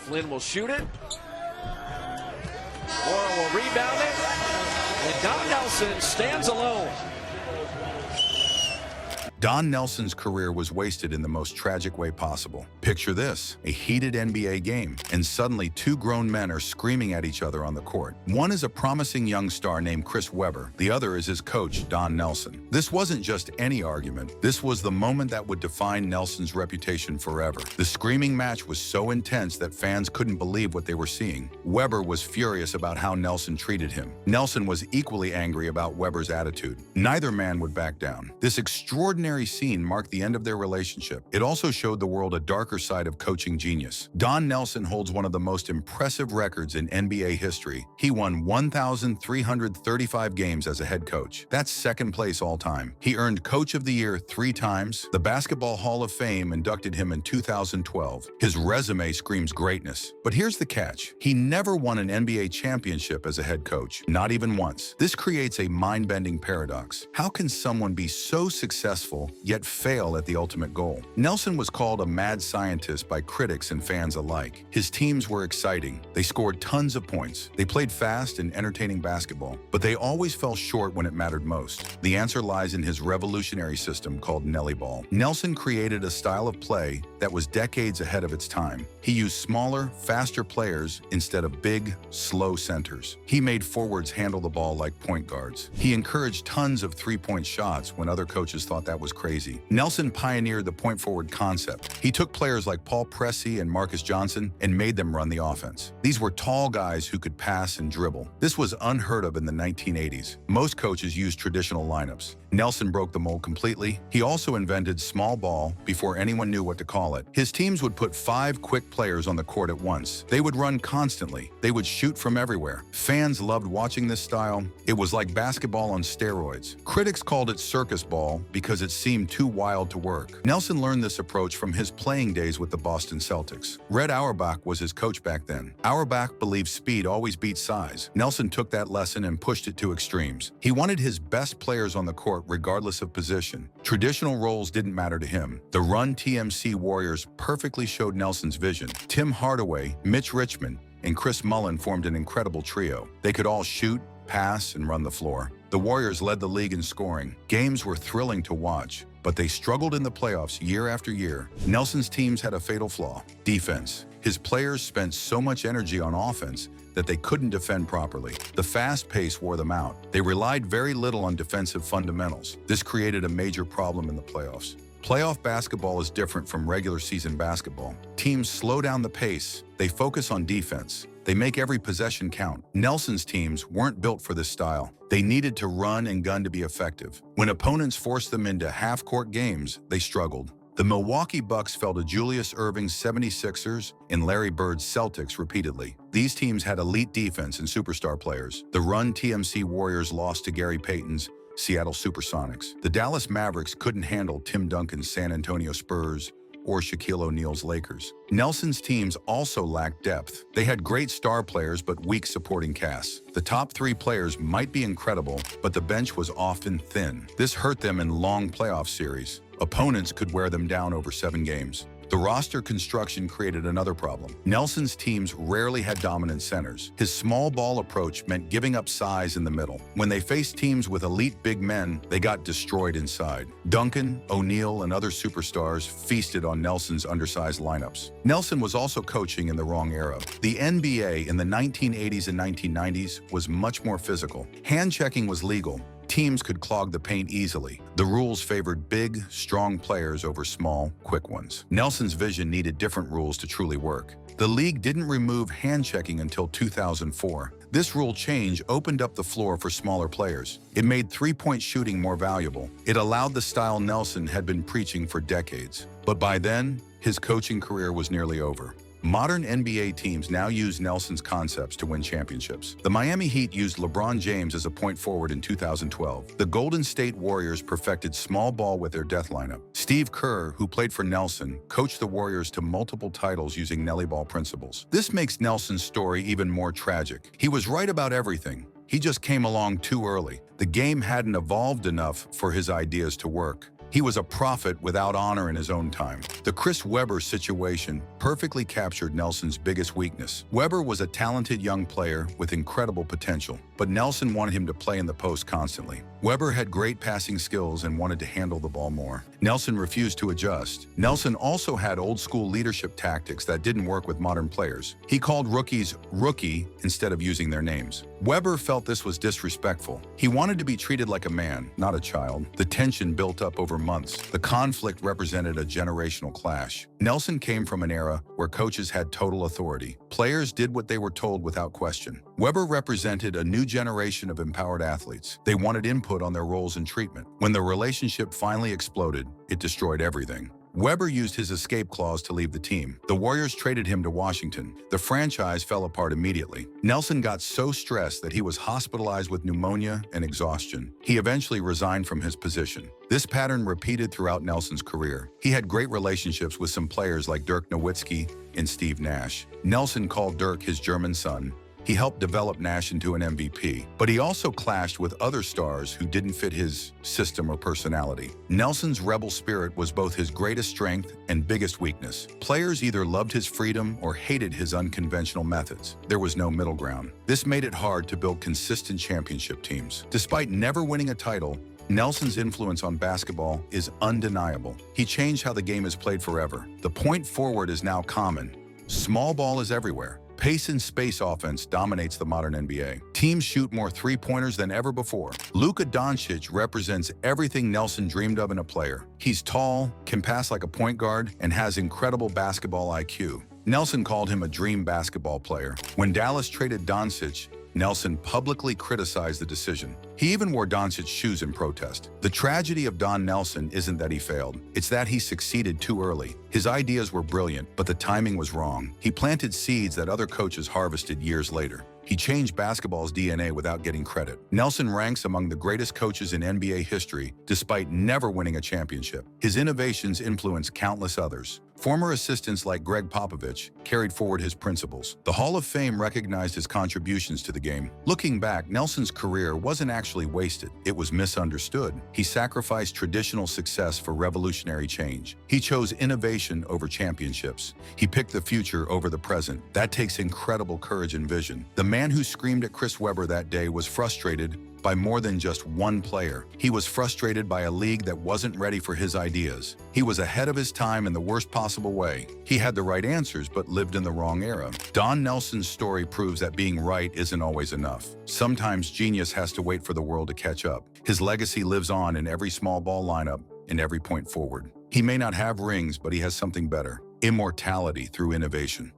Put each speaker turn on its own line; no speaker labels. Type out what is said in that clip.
Flynn will shoot it. Morrow will rebound it. And Don Nelson stands alone.
Don Nelson's career was wasted in the most tragic way possible. Picture this, a heated NBA game, and suddenly two grown men are screaming at each other on the court. One is a promising young star named Chris Webber. The other is his coach, Don Nelson. This wasn't just any argument. This was the moment that would define Nelson's reputation forever. The screaming match was so intense that fans couldn't believe what they were seeing. Webber was furious about how Nelson treated him. Nelson was equally angry about Webber's attitude. Neither man would back down. This extraordinary scene marked the end of their relationship. It also showed the world a darker side of coaching genius. Don Nelson holds one of the most impressive records in NBA history. He won 1,335 games as a head coach. That's second place all time. He earned Coach of the Year 3 times. The Basketball Hall of Fame inducted him in 2012. His resume screams greatness. But here's the catch. He never won an NBA championship as a head coach, not even once. This creates a mind-bending paradox. How can someone be so successful yet fail at the ultimate goal? Nelson was called a mad scientist by critics and fans alike. His teams were exciting. They scored tons of points. They played fast and entertaining basketball, but they always fell short when it mattered most. The answer lies in his revolutionary system called Nelly Ball. Nelson created a style of play that was decades ahead of its time. He used smaller, faster players instead of big, slow centers. He made forwards handle the ball like point guards. He encouraged tons of three-point shots when other coaches thought that was crazy. Nelson pioneered the point forward concept. He took players like Paul Pressey and Marcus Johnson and made them run the offense. These were tall guys who could pass and dribble. This was unheard of in the 1980s. Most coaches used traditional lineups. Nelson broke the mold completely. He also invented small ball before anyone knew what to call it. His teams would put 5 quick players on the court at once. They would run constantly. They would shoot from everywhere. Fans loved watching this style. It was like basketball on steroids. Critics called it circus ball because it seemed too wild to work. Nelson learned this approach from his playing days with the Boston Celtics. Red Auerbach was his coach back then. Auerbach believed speed always beats size. Nelson took that lesson and pushed it to extremes. He wanted his best players on the court regardless of position. Traditional roles didn't matter to him. The Run TMC Warriors perfectly showed Nelson's vision. Tim Hardaway, Mitch Richmond, and Chris Mullin formed an incredible trio. They could all shoot, pass, and run the floor. The Warriors led the league in scoring. Games were thrilling to watch, but they struggled in the playoffs year after year. Nelson's teams had a fatal flaw: defense. His players spent so much energy on offense that they couldn't defend properly. The fast pace wore them out. They relied very little on defensive fundamentals. This created a major problem in the playoffs. Playoff basketball is different from regular season basketball. Teams slow down the pace. They focus on defense. They make every possession count. Nelson's teams weren't built for this style. They needed to run and gun to be effective. When opponents forced them into half-court games, they struggled. The Milwaukee Bucks fell to Julius Erving's 76ers and Larry Bird's Celtics repeatedly. These teams had elite defense and superstar players. The Run TMC Warriors lost to Gary Payton's Seattle Supersonics. The Dallas Mavericks couldn't handle Tim Duncan's San Antonio Spurs or Shaquille O'Neal's Lakers. Nelson's teams also lacked depth. They had great star players but weak supporting casts. The top 3 players might be incredible, but the bench was often thin. This hurt them in long playoff series. Opponents could wear them down over 7 games. The roster construction created another problem. Nelson's teams rarely had dominant centers. His small ball approach meant giving up size in the middle. When they faced teams with elite big men, they got destroyed inside. Duncan, O'Neal, and other superstars feasted on Nelson's undersized lineups. Nelson was also coaching in the wrong era. The NBA in the 1980s and 1990s was much more physical. Hand checking was legal. Teams could clog the paint easily. The rules favored big, strong players over small, quick ones. Nelson's vision needed different rules to truly work. The league didn't remove hand-checking until 2004. This rule change opened up the floor for smaller players. It made three-point shooting more valuable. It allowed the style Nelson had been preaching for decades. But by then, his coaching career was nearly over. Modern NBA teams now use Nelson's concepts to win championships. The Miami Heat used LeBron James as a point forward in 2012. The Golden State Warriors perfected small ball with their death lineup. Steve Kerr, who played for Nelson, coached the Warriors to multiple titles using Nelly Ball principles. This makes Nelson's story even more tragic. He was right about everything. He just came along too early. The game hadn't evolved enough for his ideas to work. He was a prophet without honor in his own time. The Chris Webber situation perfectly captured Nelson's biggest weakness. Webber was a talented young player with incredible potential, but Nelson wanted him to play in the post constantly. Webber had great passing skills and wanted to handle the ball more. Nelson refused to adjust. Nelson also had old-school leadership tactics that didn't work with modern players. He called rookies rookie instead of using their names. Webber felt this was disrespectful. He wanted to be treated like a man, not a child. The tension built up over months. The conflict represented a generational clash. Nelson came from an era where coaches had total authority. Players did what they were told without question. Webber represented a new generation of empowered athletes. They wanted input on their roles and treatment. When the relationship finally exploded, it destroyed everything. Webber used his escape clause to leave the team. The Warriors traded him to Washington. The franchise fell apart immediately. Nelson got so stressed that he was hospitalized with pneumonia and exhaustion. He eventually resigned from his position. This pattern repeated throughout Nelson's career. He had great relationships with some players like Dirk Nowitzki and Steve Nash. Nelson called Dirk his German son. He helped develop Nash into an MVP, but he also clashed with other stars who didn't fit his system or personality. Nelson's rebel spirit was both his greatest strength and biggest weakness. Players either loved his freedom or hated his unconventional methods. There was no middle ground. This made it hard to build consistent championship teams. Despite never winning a title, Nelson's influence on basketball is undeniable. He changed how the game is played forever. The point forward is now common. Small ball is everywhere. Pace and space offense dominates the modern NBA. Teams shoot more three-pointers than ever before. Luka Doncic represents everything Nelson dreamed of in a player. He's tall, can pass like a point guard, and has incredible basketball IQ. Nelson called him a dream basketball player. When Dallas traded Doncic, Nelson publicly criticized the decision. He even wore Doncic's shoes in protest. The tragedy of Don Nelson isn't that he failed. It's that he succeeded too early. His ideas were brilliant, but the timing was wrong. He planted seeds that other coaches harvested years later. He changed basketball's DNA without getting credit. Nelson ranks among the greatest coaches in NBA history, despite never winning a championship. His innovations influenced countless others. Former assistants like Greg Popovich carried forward his principles. The Hall of Fame recognized his contributions to the game. Looking back, Nelson's career wasn't actually wasted. It was misunderstood. He sacrificed traditional success for revolutionary change. He chose innovation over championships. He picked the future over the present. That takes incredible courage and vision. The man who screamed at Chris Webber that day was frustrated by more than just one player. He was frustrated by a league that wasn't ready for his ideas. He was ahead of his time in the worst possible way. He had the right answers, but lived in the wrong era. Don Nelson's story proves that being right isn't always enough. Sometimes genius has to wait for the world to catch up. His legacy lives on in every small ball lineup, in every point forward. He may not have rings, but he has something better: immortality through innovation.